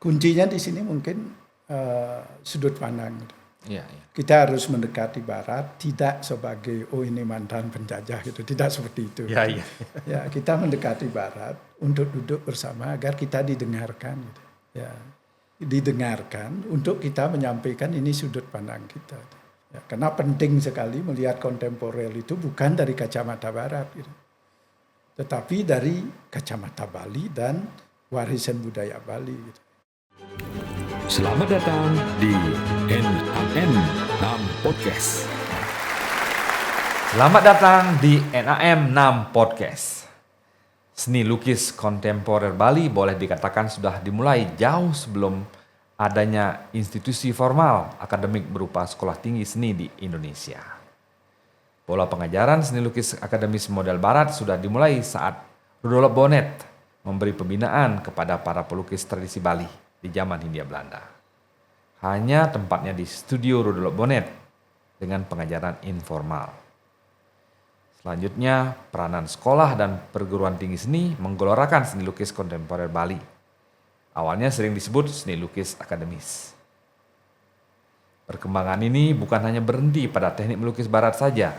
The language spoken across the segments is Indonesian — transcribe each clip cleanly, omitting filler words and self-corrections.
kuncinya di sini mungkin sudut pandang. Iya, iya. Kita harus mendekati Barat tidak sebagai ini mantan penjajah gitu, tidak seperti itu. Iya, iya. Ya, kita mendekati Barat untuk duduk bersama agar kita didengarkan. Gitu. Ya, didengarkan untuk kita menyampaikan ini sudut pandang kita. Ya, karena penting sekali melihat kontemporer itu bukan dari kacamata Barat, gitu, tetapi dari kacamata Bali dan warisan budaya Bali. Gitu. Selamat datang di NAM Podcast. Selamat datang di NAM 6 Podcast. Seni lukis kontemporer Bali boleh dikatakan sudah dimulai jauh sebelum adanya institusi formal akademik berupa sekolah tinggi seni di Indonesia. Pola pengajaran seni lukis akademis model barat sudah dimulai saat Rudolf Bonnet memberi pembinaan kepada para pelukis tradisi Bali di zaman Hindia Belanda. Hanya tempatnya di studio Rudolf Bonnet dengan pengajaran informal. Selanjutnya, peranan sekolah dan perguruan tinggi seni menggelorakan seni lukis kontemporer Bali. Awalnya sering disebut seni lukis akademis. Perkembangan ini bukan hanya berhenti pada teknik melukis barat saja,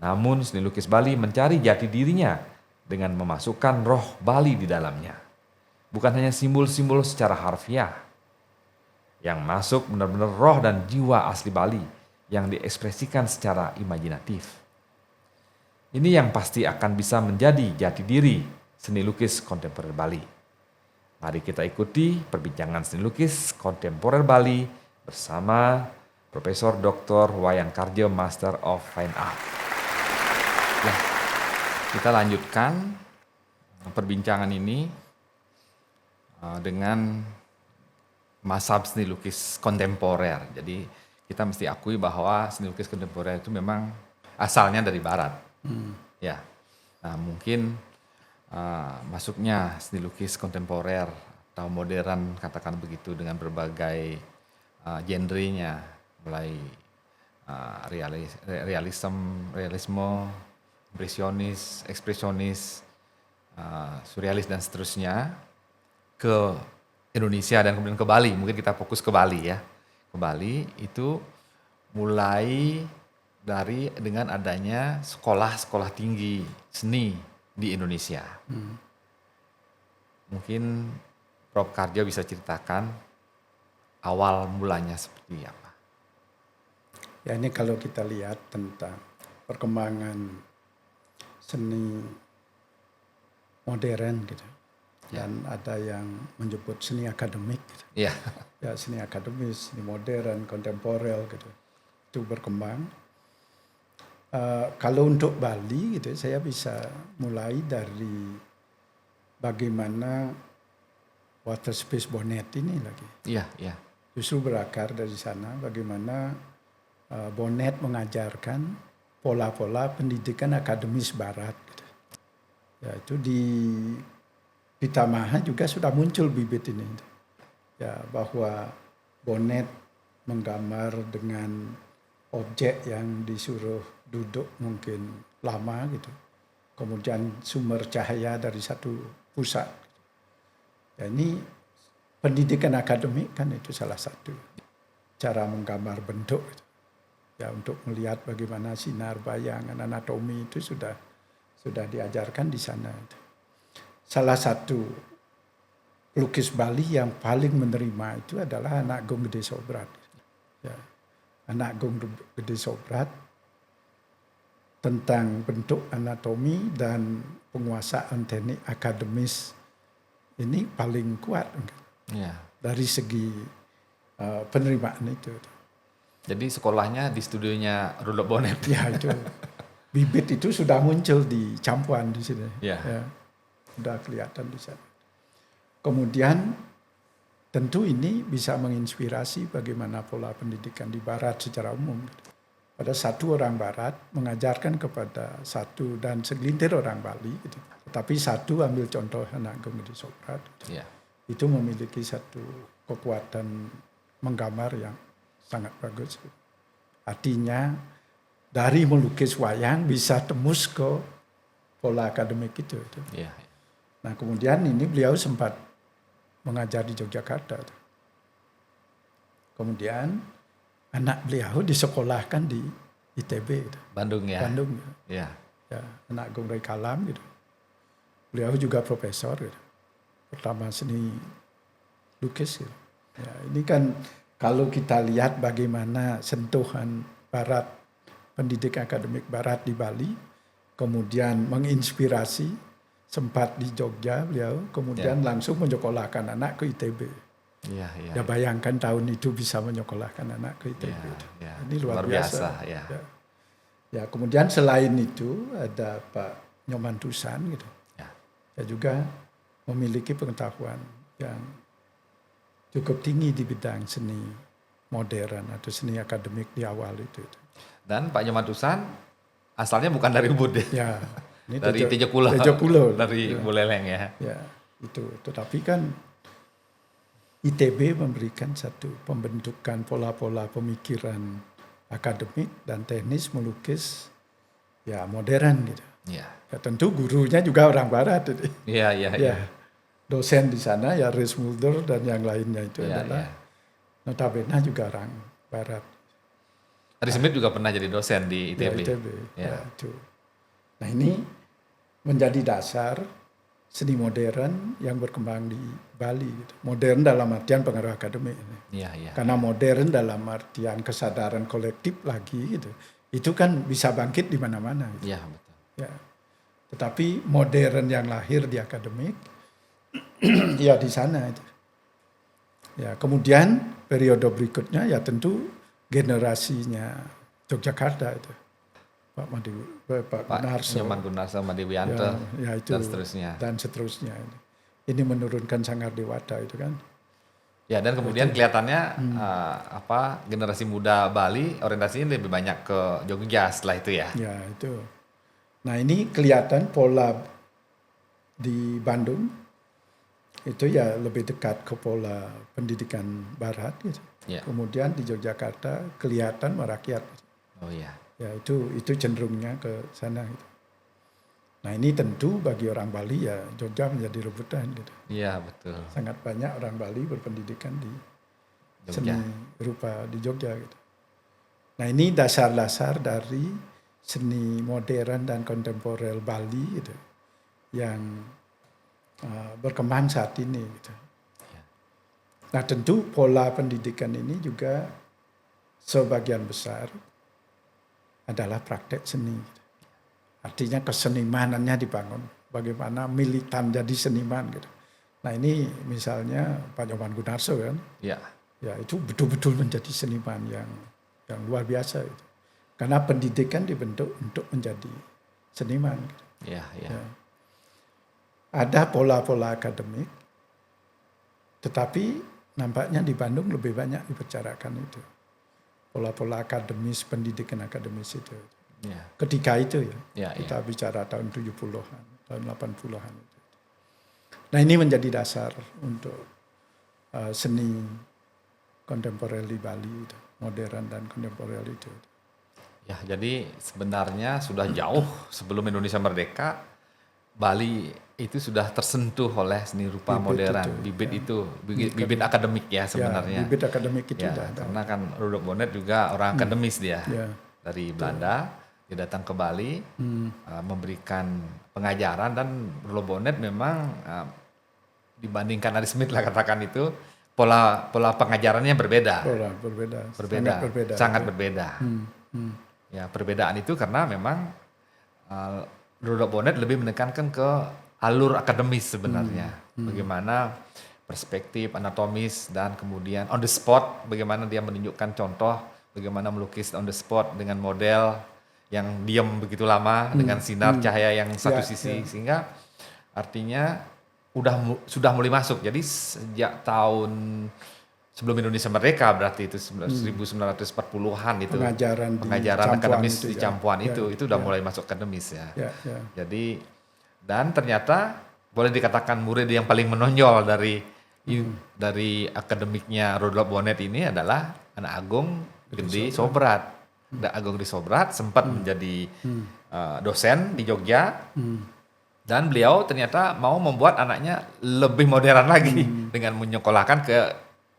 namun seni lukis Bali mencari jati dirinya dengan memasukkan roh Bali di dalamnya. Bukan hanya simbol-simbol secara harfiah, yang masuk benar-benar roh dan jiwa asli Bali yang diekspresikan secara imajinatif. Ini yang pasti akan bisa menjadi jati diri seni lukis kontemporer Bali. Mari kita ikuti perbincangan seni lukis kontemporer Bali bersama Profesor Dr. Wayan Karjo, Master of Fine Art. Ya, kita lanjutkan perbincangan ini dengan mazhab seni lukis kontemporer. Jadi kita mesti akui bahwa seni lukis kontemporer itu memang asalnya dari Barat. Ya, nah mungkin masuknya seni lukis kontemporer atau modern, katakan begitu, dengan berbagai genrenya, mulai realisme, impresionis, ekspresionis, surrealis dan seterusnya ke Indonesia dan kemudian ke Bali. Mungkin kita fokus ke Bali ya. Ke Bali itu mulai dengan adanya sekolah-sekolah tinggi seni di Indonesia. Mungkin Prof. Karjo bisa ceritakan awal mulanya seperti apa? Ya, ini kalau kita lihat tentang perkembangan seni modern gitu. Dan ada yang menyebut seni akademik gitu. Iya. Ya, seni akademis, seni modern, kontemporer gitu. Itu berkembang. Kalau untuk Bali gitu, saya bisa mulai dari bagaimana Water Space Bonnet ini lagi. Iya, iya. Justru berakar dari sana bagaimana Bonnet mengajarkan pola-pola pendidikan akademis Barat. Gitu. Ya, itu di Pitamaha juga sudah muncul bibit ini. Ya, bahwa Bonnet menggambar dengan objek yang disuruh duduk mungkin lama gitu. Kemudian sumber cahaya dari satu pusat. Ya, ini pendidikan akademik kan itu salah satu cara menggambar bentuk. Gitu. Ya, untuk melihat bagaimana sinar bayangan anatomi itu sudah diajarkan di sana. Gitu. Salah satu pelukis Bali yang paling menerima itu adalah Anak Agung Gede Sobrat. Ya. Anak Agung Gede Sobrat tentang bentuk anatomi dan penguasaan teknik akademis ini paling kuat Ya. dari segi penerimaan itu. Jadi sekolahnya di studionya Rudolf Bonnet. Ya, itu bibit itu sudah muncul di Campuan di sini. Ya. Ya. Sudah kelihatan di sana. Kemudian tentu ini bisa menginspirasi bagaimana pola pendidikan di Barat secara umum. Pada satu orang Barat mengajarkan kepada satu dan segelintir orang Bali, gitu. Tetapi satu ambil contoh Anak Agung Gede Sobrat, gitu. Ya. Itu memiliki satu kekuatan menggambar yang sangat bagus. Artinya dari melukis wayang bisa tembus ke pola akademik itu. Ya. Nah, kemudian ini beliau sempat mengajar di Yogyakarta. Kemudian anak beliau disekolahkan di ITB, gitu. Bandung ya. Bandung. Ya. Ya, anak Agung Ray Kalam gitu. Beliau juga profesor gitu. Pertama seni lukis gitu. Ya, ini kan kalau kita lihat bagaimana sentuhan barat, pendidik akademik barat di Bali, kemudian menginspirasi, sempat di Jogja beliau, kemudian langsung menyekolahkan anak ke ITB. Iya, iya. Ya bayangkan tahun itu bisa menyekolahkan anak ke ITB. Ya. Ini luar biasa. Ya. Ya, kemudian selain itu ada Pak Nyoman Tusan gitu. Ya. Saya juga memiliki pengetahuan yang cukup tinggi di bidang seni modern atau seni akademik di awal itu. Dan Pak Nyoman Tusan asalnya bukan dari Ubud ya. Ya, ini dari Tejokulo. Dari ya. Buleleng ya. Ya, itu. Tetapi kan ITB memberikan satu pembentukan pola-pola pemikiran akademik dan teknis melukis ya modern gitu. Iya. Ya, tentu gurunya juga orang barat. Iya. Ya, dosen di sana ya Ries Mulder dan yang lainnya itu adalah notabene juga orang barat. Ari Smith juga pernah jadi dosen di ITB. Ya, itu. Nah ini menjadi dasar seni modern yang berkembang di Bali. Gitu. Modern dalam artian pengaruh akademik. Iya. Karena modern dalam artian kesadaran kolektif lagi gitu. Itu kan bisa bangkit di mana-mana. Gitu. Iya, betul. Ya. Tetapi modern yang lahir di akademik, ya di sana. Itu. Ya, kemudian periode berikutnya ya tentu generasinya Yogyakarta itu. Pak Gunarso. Nyoman Gunarso, Made Wiyanto, ya, itu, dan seterusnya. Dan seterusnya. Ini menurunkan Sangardewata itu kan. Ya, dan kemudian kelihatannya generasi muda Bali orientasinya lebih banyak ke Jogja setelah itu ya. Ya, itu. Nah, ini kelihatan pola di Bandung itu ya lebih dekat ke pola pendidikan barat gitu. Ya. Kemudian di Yogyakarta kelihatan merakyat. Oh iya. Ya, itu cenderungnya ke sana gitu. Nah, ini tentu bagi orang Bali ya Jogja menjadi rebutan gitu. Iya, betul. Sangat banyak orang Bali berpendidikan di Jogja. seni rupa di Jogja gitu. Nah, ini dasar-dasar dari seni modern dan kontemporer Bali gitu yang berkembang saat ini gitu. Ya. Nah, tentu pola pendidikan ini juga sebagian besar adalah praktek seni. Artinya kesenimanannya dibangun. Bagaimana militan jadi seniman gitu. Nah, ini misalnya Pak Nyoman Gunarso kan. Ya. Ya, itu betul-betul menjadi seniman yang luar biasa gitu. Karena pendidikan dibentuk untuk menjadi seniman. Gitu. Ya. Ada pola-pola akademik, tetapi nampaknya di Bandung lebih banyak dibicarakan itu. Pola-pola akademis, pendidikan akademis itu. Ya. Ketika itu kita bicara tahun 70-an, tahun 80-an. Nah, ini menjadi dasar untuk seni kontemporer di Bali, itu, modern dan kontemporer itu. Ya, jadi sebenarnya sudah jauh sebelum Indonesia merdeka, Bali itu sudah tersentuh oleh seni rupa modern. Bibit akademik ya sebenarnya. Ya, bibit akademik itu ya, karena kan Rudolf Bonnet juga orang akademis dia. Ya. Dari Belanda, dia datang ke Bali, memberikan pengajaran, dan Rudolf Bonnet memang dibandingkan Ari Smith lah katakan itu, pola pengajarannya berbeda. Sangat berbeda. Ya, perbedaan itu karena memang Rudolf Bonnet lebih menekankan ke alur akademis sebenarnya. Bagaimana perspektif anatomis dan kemudian on the spot, bagaimana dia menunjukkan contoh, bagaimana melukis on the spot dengan model yang diam begitu lama dengan sinar cahaya yang satu sisi, sehingga artinya sudah mulai masuk. Jadi sejak tahun sebelum Indonesia merdeka, berarti itu 1940-an itu pengajaran akademis di Campuan itu udah mulai masuk akademis ya. Jadi dan ternyata boleh dikatakan murid yang paling menonjol dari akademiknya Rudolf Bonnet ini adalah anak Agung Gede Sobrat. Agung Gede Sobrat sempat menjadi dosen di Jogja. Dan beliau ternyata mau membuat anaknya lebih modern lagi dengan menyekolahkan ke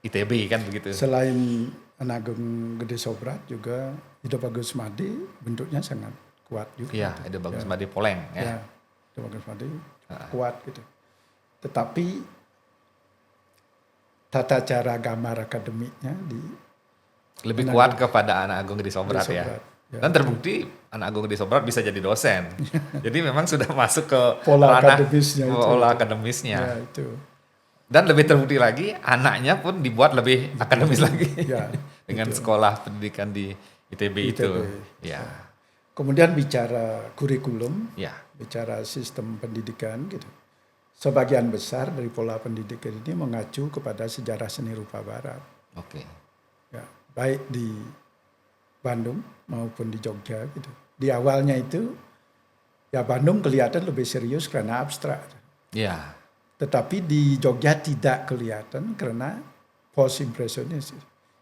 ITB kan begitu. Selain Anak Agung Gede Sobrat juga Hidup Bagus Made bentuknya sangat kuat juga. Iya, ada Bagus Made Poleng ya. Ya, Hidup Bagus Made kuat gitu. Tetapi tata cara gambar akademiknya di Lebih Anak kuat Agung kepada Anak Agung Gede Sobrat ya. Sobrat. Ya, Dan terbukti Anak Agung Gede Sobrat bisa jadi dosen. Jadi memang sudah masuk ke pola ranah akademisnya itu. pola akademisnya. Ya, itu. Dan lebih terbukti lagi anaknya pun dibuat lebih akademis lagi Ya, dengan itu. sekolah pendidikan di ITB itu. Ya, Kemudian bicara kurikulum, ya, bicara sistem pendidikan gitu. Sebagian besar dari pola pendidikan ini mengacu kepada sejarah seni rupa barat. oke. Ya, baik di Bandung maupun di Jogja gitu. Di awalnya itu ya Bandung kelihatan lebih serius karena abstrak. Ya, Tetapi di Jogja tidak kelihatan karena post impresionis.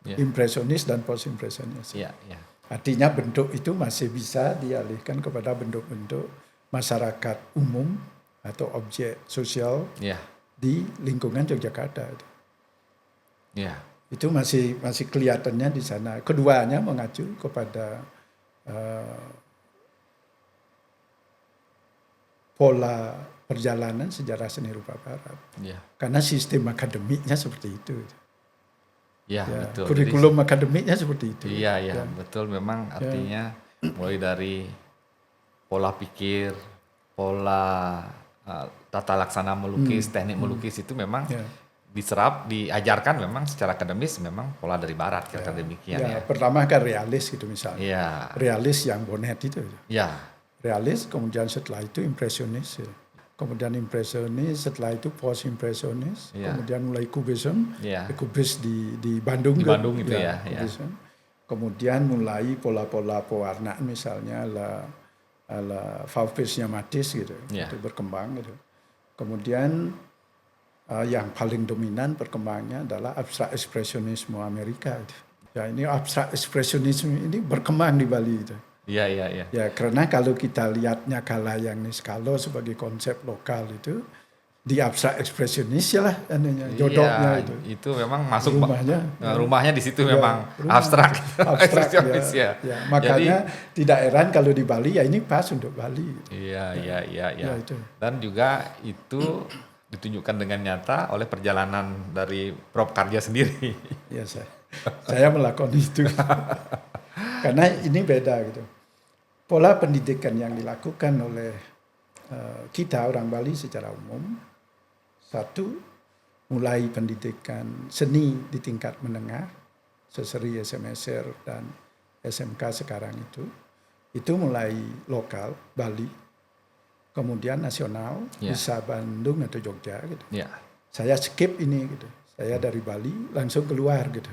Ya. Impresionis dan post impresionis. ya, ya. Artinya bentuk itu masih bisa dialihkan kepada bentuk-bentuk masyarakat umum atau objek sosial Ya, di lingkungan Yogyakarta. ya, Itu masih kelihatannya di sana. Keduanya mengacu kepada pola perjalanan sejarah seni rupa barat. ya. Karena sistem akademiknya seperti itu. Ya, Ya, betul. kurikulum akademiknya seperti itu. Iya, ya, Ya. betul. Memang artinya mulai dari pola pikir, pola tata laksana melukis, teknik melukis itu memang Ya. diserap, diajarkan memang secara akademis memang pola dari barat kira-kira demikian ya. Pertama kan realis gitu misalnya. Iya. Realis yang Bonnet itu. Ya. Realis, kemudian setelah itu impresionis. Ya. Kemudian impresionis, setelah itu post impresionis, Ya. kemudian mulai kubisme. Ya. Kubis di Bandung. Di kan? Bandung itu ya, ya. Kubisme. Kemudian mulai pola-pola pewarnaan misalnya ala Fauphisnya Matisse gitu. Ya. Itu berkembang gitu. Kemudian yang paling dominan perkembangannya adalah abstrak ekspresionisme Amerika. Gitu. Ya, ini abstrak ekspresionisme ini berkembang di Bali gitu. Iya, iya, iya. Ya, karena kalau kita lihatnya kala yang Niskalo sebagai konsep lokal itu di abstrak ekspresionis lah anunya, jodohnya Iya, itu. itu memang masuk Rumahnya di situ ya, memang rumah. abstrak. Abstrak Ekspresionis, ya. Makanya tidak heran kalau di Bali ya ini pas untuk Bali. Iya, iya, iya, iya. Ya, itu. Dan juga itu ditunjukkan dengan nyata oleh perjalanan dari Prof. Karja sendiri. Ya, saya melakukan itu. Karena ini beda gitu. Pola pendidikan yang dilakukan oleh kita orang Bali secara umum, satu, mulai pendidikan seni di tingkat menengah, seseri SMSR dan SMK sekarang itu mulai lokal, Bali, kemudian nasional, Ya. bisa Bandung atau Jogja gitu. Ya. Saya skip ini gitu, saya dari Bali langsung keluar gitu.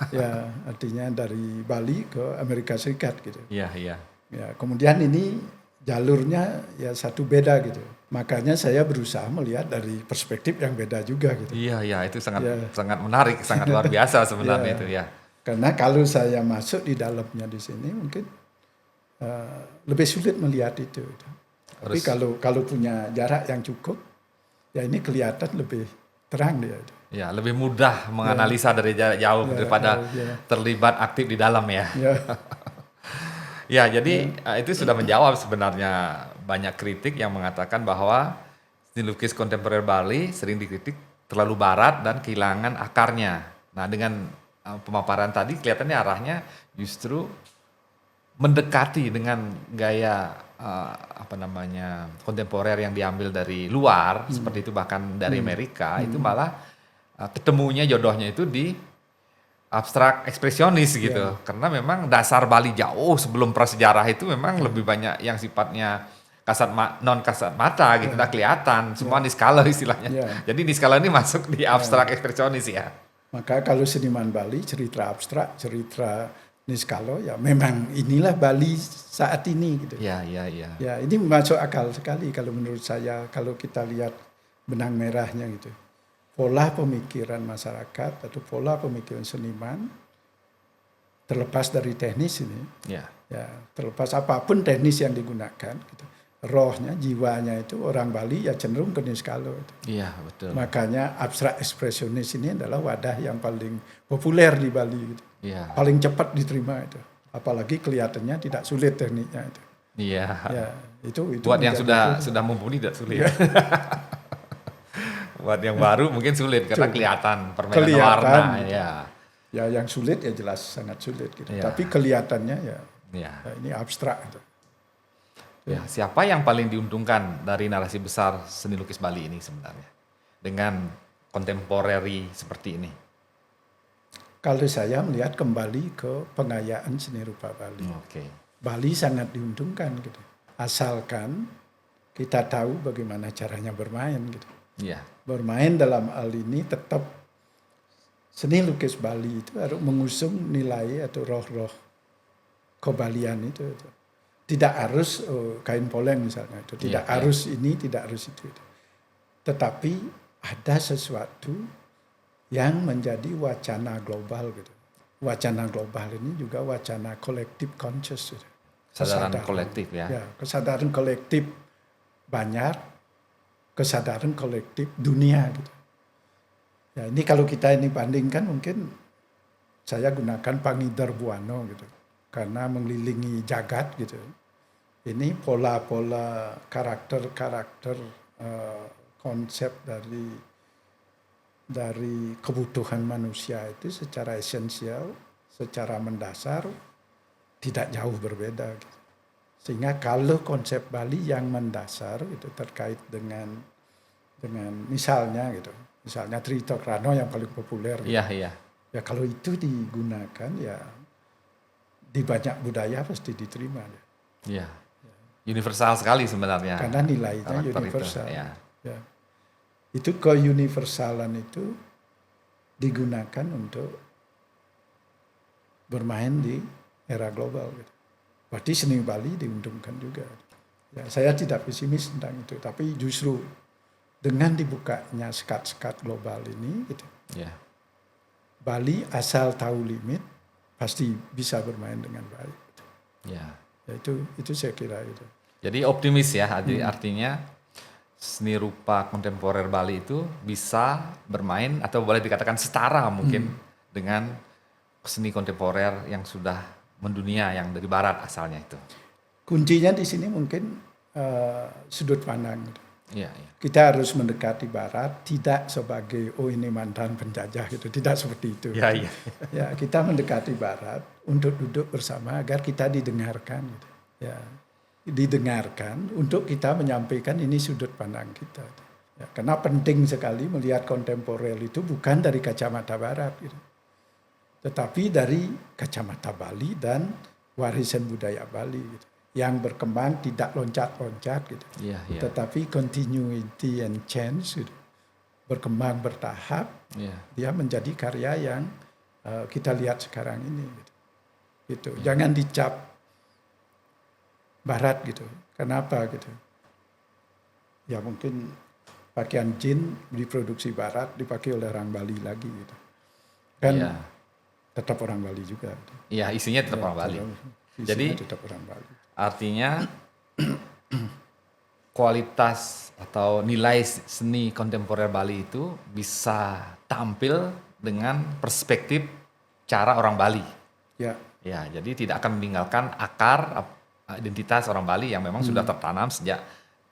Ya, artinya dari Bali ke Amerika Serikat gitu. Iya, iya. Ya, kemudian ini jalurnya ya satu beda gitu. Makanya saya berusaha melihat dari perspektif yang beda juga gitu. Iya, iya, itu sangat Ya. sangat menarik, sangat luar biasa sebenarnya Ya. itu ya. Karena kalau saya masuk di dalamnya di sini mungkin lebih sulit melihat itu. Tapi kalau punya jarak yang cukup, ya ini kelihatan lebih terang dia. Ya, lebih mudah menganalisa dari jarak jauh daripada terlibat aktif di dalam ya. Ya, Ya, jadi itu sudah menjawab sebenarnya banyak kritik yang mengatakan bahwa seni lukis kontemporer Bali sering dikritik terlalu barat dan kehilangan akarnya. Nah, dengan pemaparan tadi kelihatannya arahnya justru mendekati dengan gaya kontemporer yang diambil dari luar seperti itu, bahkan dari Amerika itu malah ketemunya jodohnya itu di abstrak ekspresionis gitu. Karena memang dasar Bali jauh sebelum prasejarah itu memang lebih banyak yang sifatnya non kasat mata gitu, udah kelihatan semua Niskala istilahnya. Jadi Niskala ini masuk di abstrak ekspresionis ya. maka kalau seniman Bali cerita abstrak, cerita Niskalo ya memang inilah Bali saat ini gitu. Iya, iya, iya. Ya, ini masuk akal sekali kalau menurut saya kalau kita lihat benang merahnya gitu. Pola pemikiran masyarakat atau pola pemikiran seniman terlepas dari teknis ini, Ya. ya terlepas apapun teknis yang digunakan, gitu, rohnya, jiwanya itu orang Bali ya cenderung ke Niskalo. Iya, betul. Makanya abstrak ekspresionis ini adalah wadah yang paling populer di Bali. Gitu. Iya. Paling cepat diterima itu. Apalagi kelihatannya tidak sulit tekniknya itu. Iya. Ya, itu Buat yang menjadi sudah mumpuni tidak sulit. Buat yang baru mungkin sulit karena kelihatan permainan warna. gitu. Ya. Ya yang sulit ya jelas sangat sulit gitu. Ya. Tapi kelihatannya ya Ya. ini abstrak gitu. Ya, siapa yang paling diuntungkan dari narasi besar seni lukis Bali ini sebenarnya dengan kontemporeri seperti ini? Kalau saya melihat kembali ke pengayaan seni rupa Bali. Oke. Bali sangat diuntungkan gitu. Asalkan kita tahu bagaimana caranya bermain gitu. Iya. Bermain dalam hal ini tetap seni lukis Bali itu harus mengusung nilai atau roh-roh kebalian itu. Tidak harus kain poleng misalnya itu, tidak harus ini, tidak harus itu. Tetapi ada sesuatu yang menjadi wacana global gitu. Wacana global ini juga wacana collective conscious gitu. Kesadaran kolektif ya. Ya, kesadaran kolektif banyak, kesadaran kolektif dunia gitu. Ya, ini kalau kita ini bandingkan mungkin saya gunakan Pangidar Buwana gitu. Karena mengelilingi jagat gitu. Ini pola-pola karakter-karakter konsep dari kebutuhan manusia itu secara esensial, secara mendasar tidak jauh berbeda gitu. Sehingga kalau konsep Bali yang mendasar itu terkait dengan misalnya gitu. Misalnya Trito Krano yang paling populer. Gitu. Iya. Ya kalau itu digunakan ya di banyak budaya pasti diterima. Iya. Universal sekali sebenarnya. Karena nilainya karakter universal. Itu, ya. Ya. Itu keuniversalan itu digunakan untuk bermain di era global. Gitu. Berarti seni Bali diuntungkan juga. Ya, saya tidak pesimis tentang itu, tapi justru dengan dibukanya sekat-sekat global ini, gitu, Ya. Bali asal tahu limit pasti bisa bermain dengan baik. Ya. Ya, itu saya kira itu. Jadi optimis ya, artinya seni rupa kontemporer Bali itu bisa bermain atau boleh dikatakan setara mungkin dengan seni kontemporer yang sudah mendunia yang dari barat asalnya itu. Kuncinya di sini mungkin sudut pandang. Iya. Kita harus mendekati barat tidak sebagai ini mantan penjajah gitu, tidak seperti itu. Iya. Ya, kita mendekati barat untuk duduk bersama agar kita didengarkan gitu. Ya, didengarkan untuk kita menyampaikan ini sudut pandang kita. Ya, karena penting sekali melihat kontemporer itu bukan dari kacamata barat gitu. Tetapi dari kacamata Bali dan warisan budaya Bali gitu. Yang berkembang tidak loncat-loncat gitu. Iya. Tetapi continuity and change gitu. Berkembang bertahap. Iya. Dia menjadi karya yang kita lihat sekarang ini gitu. Gitu. Jangan dicap barat gitu. Kenapa gitu? Ya mungkin pakaian jin diproduksi barat dipakai oleh orang Bali lagi gitu. Kan tetap orang Bali juga. Gitu. Iya, isinya tetap orang Bali. Jadi tetap orang Bali. Artinya kualitas atau nilai seni kontemporer Bali itu bisa tampil dengan perspektif cara orang Bali. Ya. Ya, jadi tidak akan meninggalkan akar identitas orang Bali yang memang sudah tertanam sejak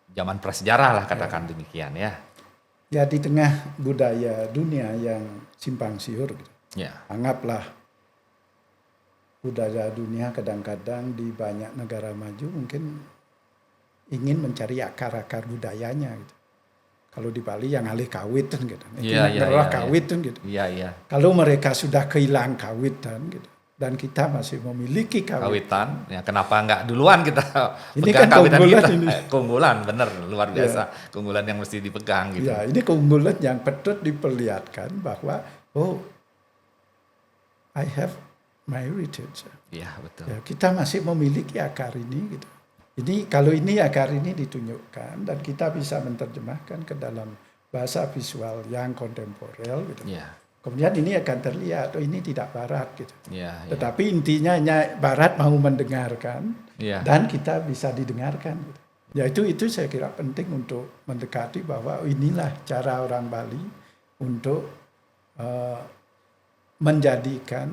zaman prasejarah lah katakan demikian ya. Ya di tengah budaya dunia yang simpang siur gitu. Ya. Anggaplah budaya dunia kadang-kadang di banyak negara maju mungkin ingin mencari akar-akar budayanya gitu. Kalau di Bali yang alih kawit kan gitu. Kawit kan gitu. Iya. Kalau mereka sudah kehilangan kawitan gitu. Dan kita masih memiliki kawitan. Ya, kenapa enggak duluan kita ini pegang kan kawitan keunggulan kita? Ini. Keunggulan bener luar biasa. Keunggulan yang mesti dipegang gitu. Ya, ini keunggulan yang patut diperlihatkan bahwa I have my heritage. Iya, betul. Ya, kita masih memiliki akar ini gitu. Ini kalau ini akar ini ditunjukkan dan kita bisa menerjemahkan ke dalam bahasa visual yang kontemporer gitu. Iya. Kemudian ini akan terlihat ini tidak barat gitu. Iya. Tetapi intinya barat mau mendengarkan ya. dan kita bisa didengarkan gitu. Ya itu saya kira penting untuk mendekati bahwa inilah cara orang Bali untuk menjadikan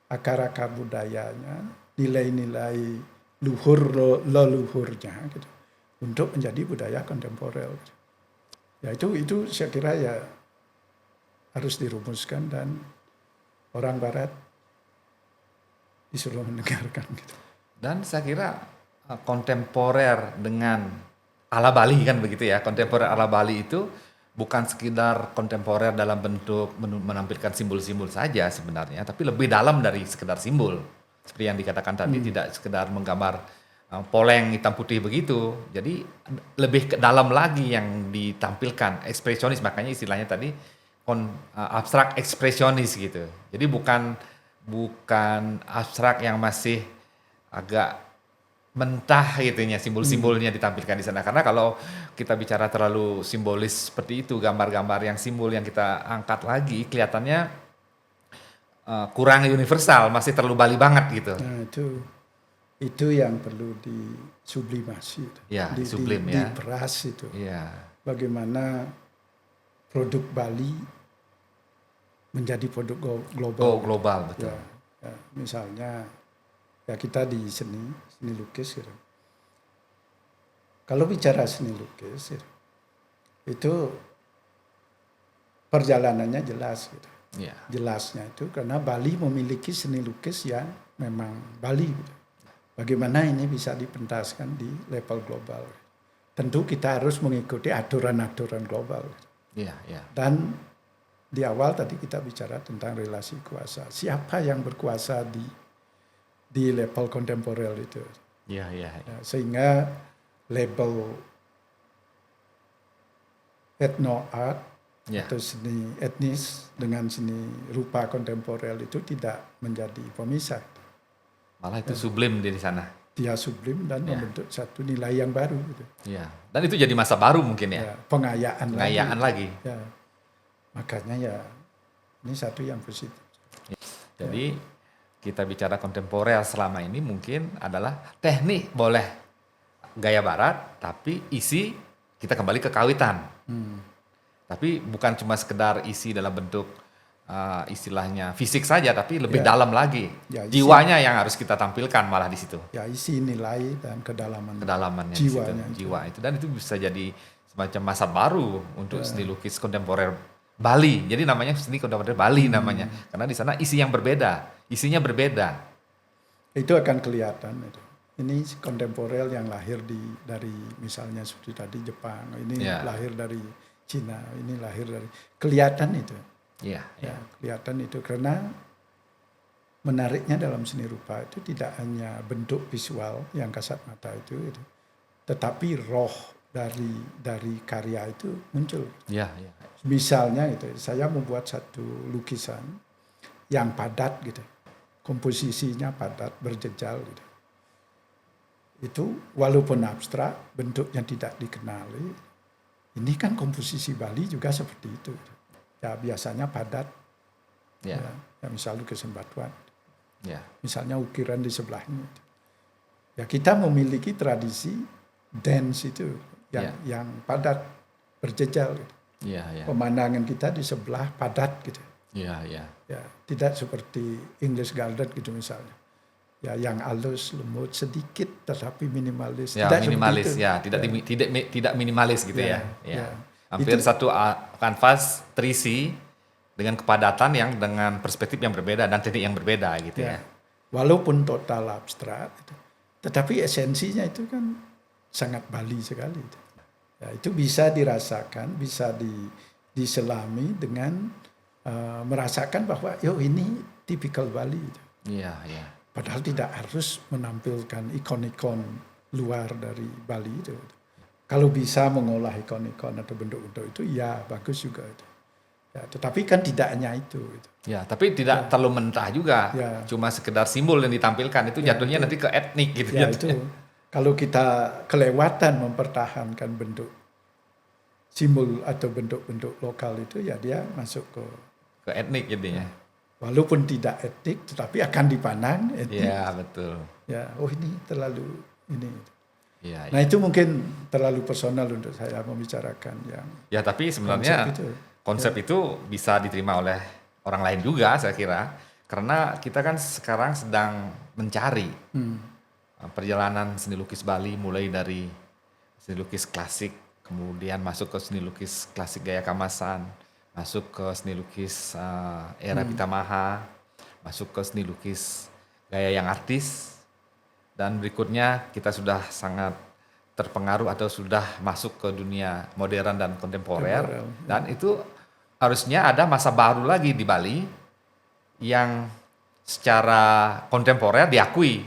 akar-akar budayanya, nilai-nilai luhur leluhurnya gitu, untuk menjadi budaya kontemporer. Ya itu saya kira ya harus dirumuskan dan orang Barat disuruh mendengarkan gitu. Dan saya kira kontemporer dengan ala Bali kan begitu ya. Kontemporer ala Bali itu bukan sekedar kontemporer dalam bentuk menampilkan simbol-simbol saja sebenarnya, tapi lebih dalam dari sekedar simbol. Seperti yang dikatakan tadi, tidak sekedar menggambar poleng hitam putih begitu. Jadi lebih ke dalam lagi yang ditampilkan, ekspresionis, makanya istilahnya tadi abstrak ekspresionis gitu. Jadi bukan abstrak yang masih agak mentah gitunya, simbol-simbolnya ditampilkan di sana. Karena kalau kita bicara terlalu simbolis seperti itu, gambar-gambar yang simbol yang kita angkat lagi, kelihatannya kurang universal, masih terlalu Bali banget gitu. Nah itu yang perlu disublimasi, Ya, sublim ya. diperas itu. Iya. Bagaimana produk Bali menjadi produk global. Oh, global betul. Ya, misalnya ya kita di seni lukis gitu. Kalau bicara seni lukis gitu, itu perjalanannya jelas gitu. Iya. Jelasnya itu karena Bali memiliki seni lukis yang memang Bali gitu. Bagaimana ini bisa dipentaskan di level global. Tentu kita harus mengikuti aturan-aturan global. Iya, iya. Dan di awal tadi kita bicara tentang relasi kuasa. Siapa yang berkuasa di level kontemporer itu? Iya, iya. Ya, sehingga label ethno art atau seni etnis dengan seni rupa kontemporer itu tidak menjadi pemisah. Malah itu sublim di sana. Dia sublim dan membentuk satu nilai yang baru. Gitu. Iya. Dan itu jadi masa baru mungkin ya. Ya, pengayaan lagi. Ya. Makanya ya ini satu yang positif. Jadi kita bicara kontemporer selama ini mungkin adalah teknik boleh gaya barat, tapi isi kita kembali ke kawitan. Tapi bukan cuma sekedar isi dalam bentuk istilahnya fisik saja, tapi lebih dalam lagi. Ya, jiwanya yang harus kita tampilkan malah di situ. Ya, isi nilai dan kedalamannya jiwa itu. Dan itu bisa jadi semacam masa baru untuk seni lukis kontemporer Bali. Jadi namanya seni kontemporer Bali namanya. Karena di sana isinya berbeda. Itu akan kelihatan itu. Ini kontemporer yang lahir dari misalnya seperti tadi Jepang, ini lahir dari Cina, ini lahir dari kelihatan itu. Iya, ya, kelihatan itu karena menariknya dalam seni rupa itu tidak hanya bentuk visual yang kasat mata itu, tetapi roh dari karya itu muncul. Iya, iya. Misalnya itu, saya membuat satu lukisan yang padat gitu, komposisinya padat, berjejal gitu. Itu walaupun abstrak, bentuknya tidak dikenali. Ini kan komposisi Bali juga seperti itu. Ya biasanya padat. Ya misalnya lukisan batuan. Ya. Misalnya ukiran di sebelahnya. Ya kita memiliki tradisi dance itu yang padat, berjejal gitu. Pemandangan kita di sebelah padat gitu. Ya, tidak seperti English Garden gitu misalnya. Ya, yang halus, lembut, sedikit tetapi minimalis. Ya, tidak minimalis ya, tidak minimalis gitu ya. Hampir itu, satu kanvas terisi dengan kepadatan yang dengan perspektif yang berbeda dan teknik yang berbeda gitu ya. Walaupun total abstrak, tetapi esensinya itu kan sangat Bali sekali. Ya, itu bisa dirasakan, bisa diselami dengan merasakan bahwa ini tipikal Bali. Iya, iya. Padahal tidak harus menampilkan ikon-ikon luar dari Bali itu. Kalau bisa mengolah ikon-ikon atau bentuk-bentuk itu, ya bagus juga itu. Ya, tetapi kan tidak hanya itu. Ya, tapi tidak terlalu mentah juga. Ya. Cuma sekedar simbol yang ditampilkan itu jatuhnya nanti ke etnik gitu. Ya itu. Kalau kita kelewatan mempertahankan bentuk simbol atau bentuk-bentuk lokal itu, ya dia masuk ke etnik jadinya. Walaupun tidak etnik, tetapi akan dipandang etnik. Iya, betul. Ya, ini terlalu ini. Iya, Nah itu mungkin terlalu personal untuk saya membicarakan yang ya, tapi sebenarnya konsep itu bisa diterima oleh orang lain juga saya kira. Karena kita kan sekarang sedang mencari perjalanan seni lukis Bali mulai dari seni lukis klasik, kemudian masuk ke seni lukis klasik gaya kamasan, masuk ke seni lukis era Pitamaha, masuk ke seni lukis gaya yang artis, dan berikutnya kita sudah sangat terpengaruh atau sudah masuk ke dunia modern dan kontemporer. Dan itu harusnya ada masa baru lagi di Bali yang secara kontemporer diakui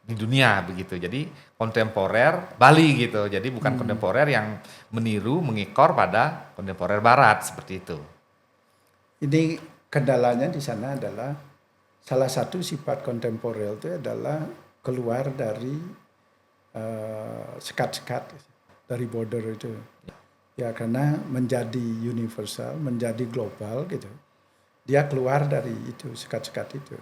di dunia begitu. Jadi kontemporer Bali gitu. Jadi bukan kontemporer yang meniru, mengikor pada kontemporer Barat seperti itu. Ini kendalanya di sana adalah salah satu sifat kontemporer itu adalah keluar dari sekat-sekat dari border itu. Ya karena menjadi universal, menjadi global gitu. Dia keluar dari itu sekat-sekat itu.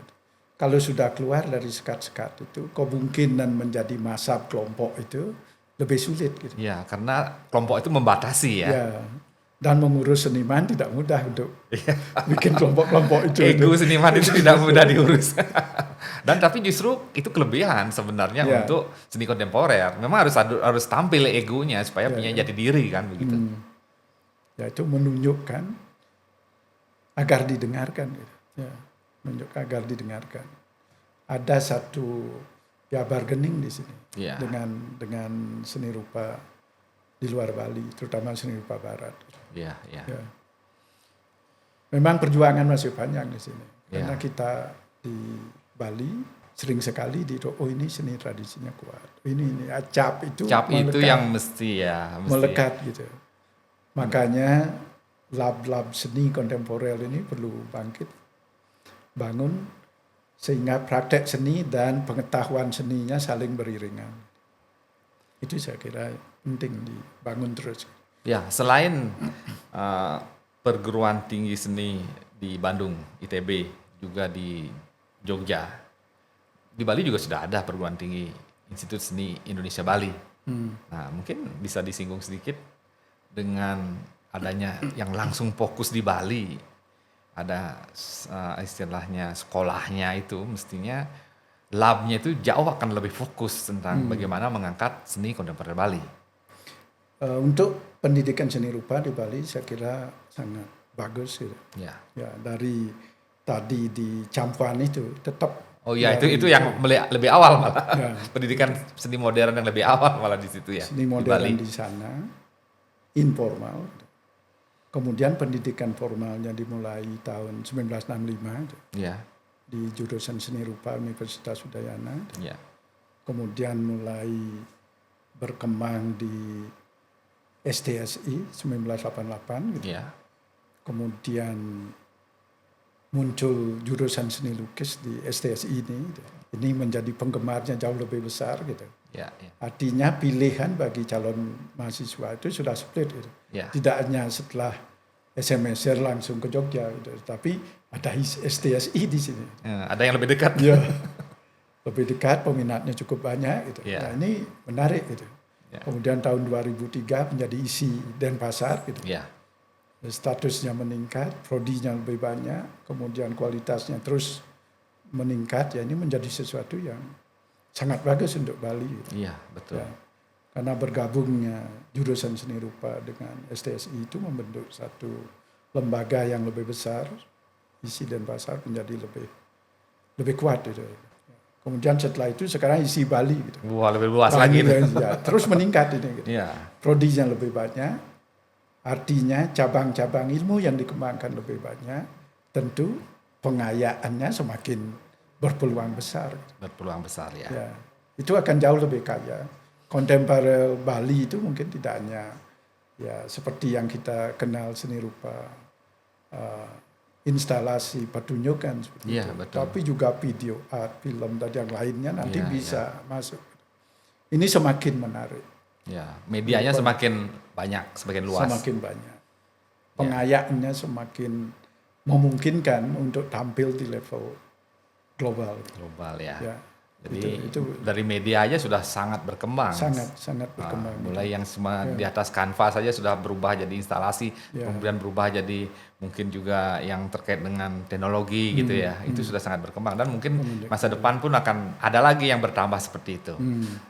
Kalau sudah keluar dari sekat-sekat itu, kemungkinan menjadi massa kelompok itu lebih sulit gitu. Ya, karena kelompok itu membatasi ya. Ya. Dan mengurus seniman tidak mudah untuk bikin kelompok-kelompok itu. Ego seniman itu tidak mudah diurus. Dan tapi justru itu kelebihan sebenarnya untuk seni kontemporer. Memang harus tampil egonya supaya punya jati diri kan begitu. Ya itu menunjukkan agar didengarkan gitu. Ya, menunjukkan agar didengarkan. Ada satu bargaining di sini dengan seni rupa di luar Bali, terutama seni rupa Barat. Ya. Memang perjuangan masih panjang di sini. Karena kita di Bali sering sekali ini seni tradisinya kuat. Ini cap itu yang mesti melekat gitu. Makanya lab-lab seni kontemporer ini perlu bangun sehingga praktek seni dan pengetahuan seninya saling beriringan. Itu saya kira penting dibangun terus. Ya, selain perguruan tinggi seni di Bandung, ITB, juga di Jogja, di Bali juga sudah ada perguruan tinggi Institut Seni Indonesia Bali. Nah, mungkin bisa disinggung sedikit dengan adanya yang langsung fokus di Bali. Ada istilahnya sekolahnya itu mestinya labnya itu jauh akan lebih fokus tentang bagaimana mengangkat seni kontemporer Bali. Untuk pendidikan seni rupa di Bali saya kira sangat bagus gitu. Ya. Ya, dari tadi di Campuan itu tetap. Oh iya, itu yang lebih awal malah. Ya. Pendidikan seni modern yang lebih awal malah di situ ya. Seni modern di sana informal. Kemudian pendidikan formalnya dimulai tahun 1965 ya. Di jurusan seni rupa Universitas Udayana. Ya. Kemudian mulai berkembang di STSI 1988 gitu. Ya. Kemudian muncul jurusan seni lukis di STSI ini. Ini menjadi penggemarnya jauh lebih besar gitu. Ya. Artinya pilihan bagi calon mahasiswa itu sudah split gitu. Ya. Tidak hanya setelah SMSR langsung ke Jogja gitu, tapi ada STSI di sini. Ada yang lebih dekat. Ya. Lebih dekat, peminatnya cukup banyak gitu. Ya. Nah, ini menarik gitu. Ya. Kemudian tahun 2003 menjadi isi Denpasar gitu. Ya. Statusnya meningkat, prodinya lebih banyak, kemudian kualitasnya terus meningkat. Ya ini menjadi sesuatu yang sangat bagus untuk Bali. Gitu. Iya, betul. Ya. Karena bergabungnya jurusan seni rupa dengan STSI itu membentuk satu lembaga yang lebih besar, isi Denpasar menjadi lebih kuat gitu. Kemudian setelah itu sekarang isi Bali gitu. Wah, lebih luas lagi. Ya, terus meningkat ini gitu. Ya. Prodinya lebih banyak, artinya cabang-cabang ilmu yang dikembangkan lebih banyak, tentu pengayaannya semakin berpeluang besar. Berpeluang besar ya. Ya. Itu akan jauh lebih kaya. Kontemporer Bali itu mungkin tidak hanya ya seperti yang kita kenal seni rupa instalasi pertunjukan seperti itu. Betul. Tapi juga video art, film dan yang lainnya nanti bisa masuk. Ini semakin menarik. Ya, medianya semakin banyak, semakin luas. Semakin banyak. Pengayaannya semakin memungkinkan untuk tampil di level global. Global ya. Jadi itu dari media aja sudah sangat berkembang. sangat berkembang. Mulai yang semua di atas Canva saja sudah berubah jadi instalasi, kemudian berubah jadi mungkin juga yang terkait dengan teknologi gitu ya. Itu sudah sangat berkembang dan mungkin masa depan pun akan ada lagi yang bertambah seperti itu.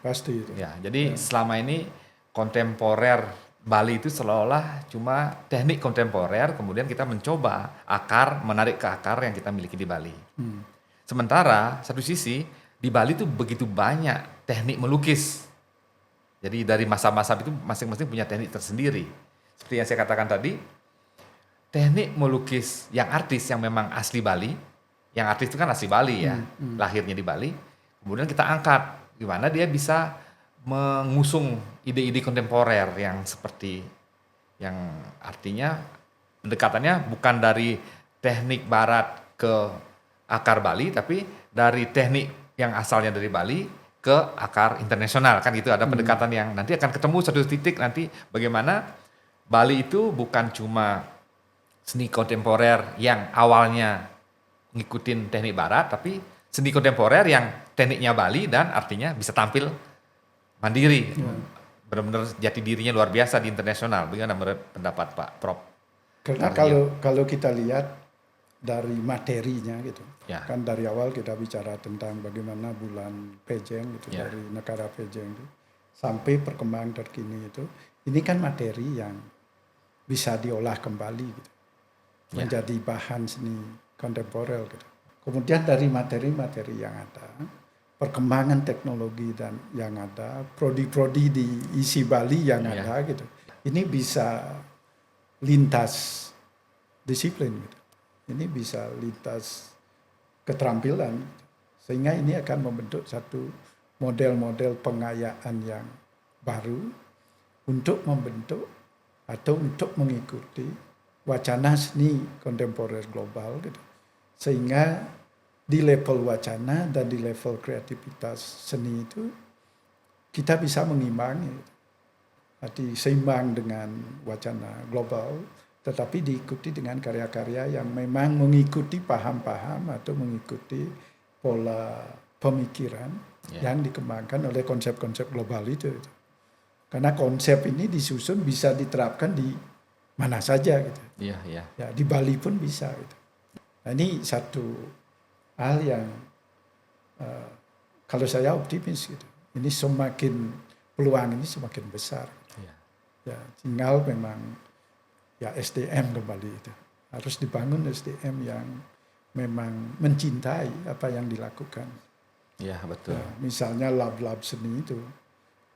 Pasti itu. Ya, jadi selama ini kontemporer Bali itu seolah-olah cuma teknik kontemporer, kemudian kita mencoba menarik ke akar yang kita miliki di Bali. Sementara satu sisi di Bali itu begitu banyak teknik melukis. Jadi dari masa-masa itu masing-masing punya teknik tersendiri. Seperti yang saya katakan tadi, teknik melukis yang artis yang memang asli Bali, yang artis itu kan asli Bali ya, lahirnya di Bali. Kemudian kita angkat gimana dia bisa mengusung ide-ide kontemporer yang seperti yang artinya pendekatannya bukan dari teknik barat ke akar Bali, tapi dari teknik yang asalnya dari Bali ke akar internasional, kan gitu, ada pendekatan yang nanti akan ketemu satu titik nanti bagaimana Bali itu bukan cuma seni kontemporer yang awalnya ngikutin teknik barat, tapi seni kontemporer yang tekniknya Bali dan artinya bisa tampil mandiri, benar-benar jati dirinya luar biasa di internasional. Bagaimana menurut pendapat Pak Prof? Karena kalau kita lihat dari materinya gitu, kan dari awal kita bicara tentang bagaimana bulan Pejeng gitu, dari negara Pejeng itu sampai perkembangan terkini itu, ini kan materi yang bisa diolah kembali gitu, menjadi bahan seni kontemporer gitu. Kemudian dari materi-materi yang ada, perkembangan teknologi dan yang ada, prodi-prodi di isi Bali yang ada gitu, ini bisa lintas disiplin gitu. Ini bisa lintas keterampilan, sehingga ini akan membentuk satu model-model pengayaan yang baru untuk membentuk atau untuk mengikuti wacana seni kontemporer global gitu. Sehingga di level wacana dan di level kreativitas seni itu kita bisa mengimbangi, arti seimbang dengan wacana global, tetapi diikuti dengan karya-karya yang memang mengikuti paham-paham atau mengikuti pola pemikiran yang dikembangkan oleh konsep-konsep global itu. Karena konsep ini disusun bisa diterapkan di mana saja gitu. Ya, di Bali pun bisa gitu. Nah, ini satu hal yang kalau saya optimis gitu. Ini semakin peluang ini semakin besar. Ya, tinggal memang SDM kembali itu. Harus dibangun SDM yang memang mencintai apa yang dilakukan. Ya, betul. Ya, misalnya lab-lab seni itu,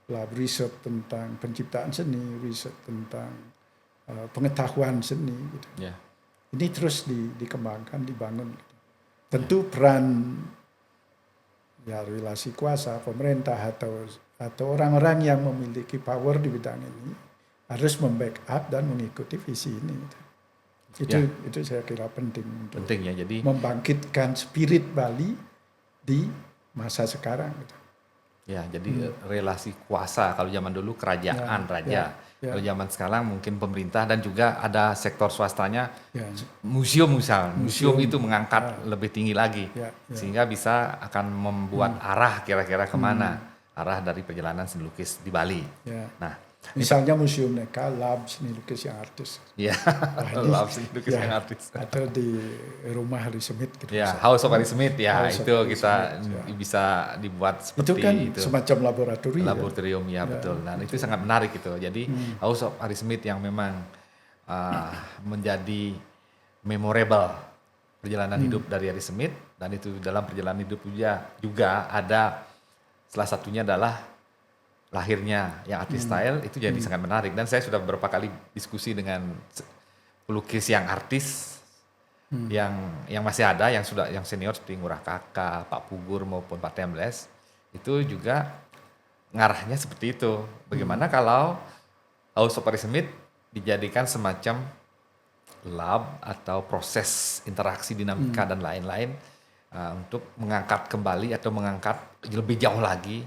lab riset tentang penciptaan seni, riset tentang pengetahuan seni gitu. Ini terus dikembangkan, dibangun gitu. Tentu peran relasi kuasa pemerintah atau orang-orang yang memiliki power di bidang ini harus membackup dan mengikuti visi ini. Itu saya kira penting untuk jadi membangkitkan spirit Bali di masa sekarang. Gitu. Ya, jadi relasi kuasa, kalau zaman dulu kerajaan raja, kalau zaman sekarang mungkin pemerintah dan juga ada sektor swastanya, museum itu mengangkat lebih tinggi lagi, sehingga bisa akan membuat arah kira-kira kemana arah dari perjalanan seni lukis di Bali. Nah, misalnya Museum Neka, lab seni lukis yang artis. Lab seni lukis yang artis. Atau di rumah Harry Smith. Gitu, House of Harry Smith itu kita bisa dibuat seperti itu. Kan semacam laboratorium. Laboratorium betul. Nah itu sangat menarik itu. Jadi House of Harry Smith yang memang menjadi memorable perjalanan hidup dari Harry Smith, dan itu dalam perjalanan hidup juga ada salah satunya adalah lahirnya yang artis style itu jadi sangat menarik, dan saya sudah beberapa kali diskusi dengan pelukis yang artis yang masih ada, yang senior seperti Ngurah Kakak, Pak Pugur maupun Pak Tembles, itu juga ngarahnya seperti itu. Bagaimana kalau House of Harry Smith dijadikan semacam lab atau proses interaksi dinamika dan lain-lain untuk mengangkat kembali atau mengangkat lebih jauh lagi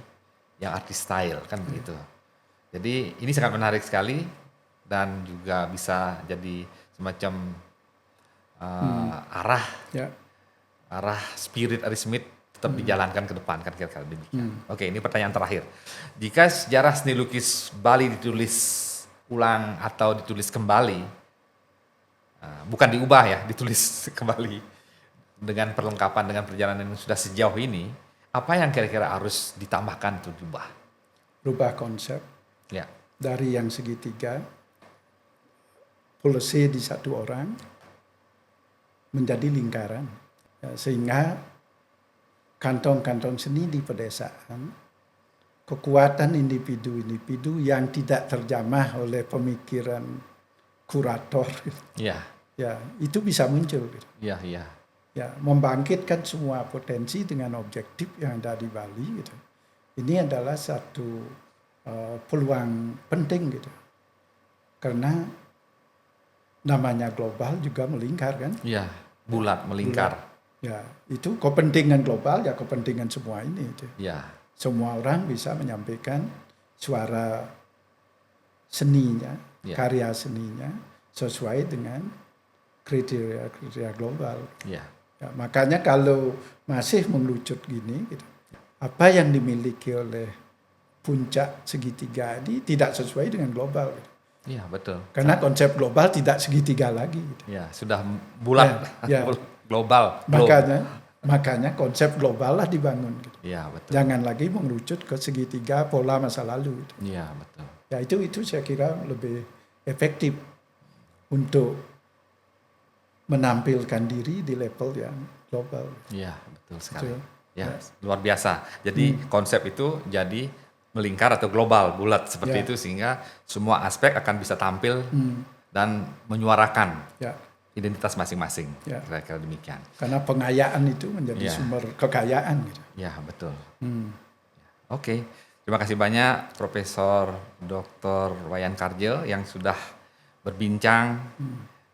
yang artis style, kan begitu. Jadi ini sangat menarik sekali dan juga bisa jadi semacam arah spirit Harry Smith tetap dijalankan ke depan, kan kira-kira demikian. Oke, ini pertanyaan terakhir. Jika sejarah seni lukis Bali ditulis ulang atau ditulis kembali, bukan diubah ya, ditulis kembali dengan perlengkapan dengan perjalanan yang sudah sejauh ini, apa yang kira-kira harus ditambahkan atau diubah? Rubah konsep Ya, dari yang segitiga, polisi di satu orang menjadi lingkaran, ya, sehingga kantong-kantong seni di pedesaan, kekuatan individu-individu yang tidak terjamah oleh pemikiran kurator, ya, ya itu bisa muncul. ya, ya, Ya, membangkitkan semua potensi dengan objektif yang ada di Bali gitu. Ini adalah satu peluang penting gitu. Karena namanya global juga melingkar kan? ya, bulat melingkar. Ya, itu kepentingan global ya kepentingan semua ini gitu. Ya, Semua orang bisa menyampaikan suara seninya, Ya. karya seninya sesuai dengan kriteria global. ya, Ya, makanya kalau masih mengerucut gini, gitu, apa yang dimiliki oleh puncak segitiga ini tidak sesuai dengan global. Gitu. ya, betul. Karena konsep global tidak segitiga lagi. Gitu. Ya, sudah bulat, Ya, ya. global. Makanya konsep global lah dibangun. Gitu. Ya, betul. Jangan lagi mengerucut ke segitiga pola masa lalu. Gitu. Ya, betul. Ya itu saya kira lebih efektif untuk menampilkan diri di level yang global. Ya, betul sekali. Betul. Ya, luar biasa. Jadi konsep itu jadi melingkar atau global, bulat seperti Ya. itu sehingga semua aspek akan bisa tampil dan menyuarakan Ya, identitas masing-masing. Ya. Kira-kira demikian. karena pengayaan itu menjadi Ya. sumber kekayaan. Gitu. Ya, betul. Oke, terima kasih banyak Profesor Dr. Wayan Karjo yang sudah berbincang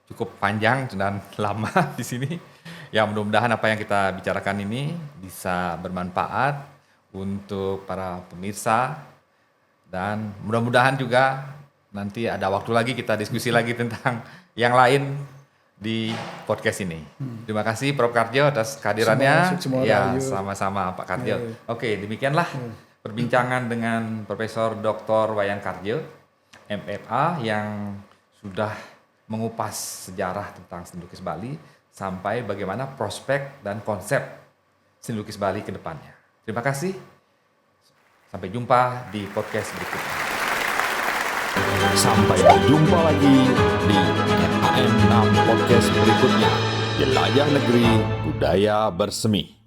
cukup panjang dan lama di sini. Ya, mudah-mudahan apa yang kita bicarakan ini bisa bermanfaat untuk para pemirsa dan mudah-mudahan juga nanti ada waktu lagi kita diskusi lagi tentang yang lain di podcast ini. Terima kasih Prof. Karjo atas kehadirannya. Semua Ya, rahayu. sama-sama Pak Karjo. Ya. Oke, demikianlah perbincangan dengan Profesor Dr. Wayan Karjo, MFA yang sudah mengupas sejarah tentang seni lukis Bali sampai bagaimana prospek dan konsep seni lukis Bali ke depannya. Terima kasih. Sampai jumpa di podcast berikutnya. Sampai berjumpa lagi di NAM Podcast berikutnya. Jelajah Negeri Budaya Bersemi.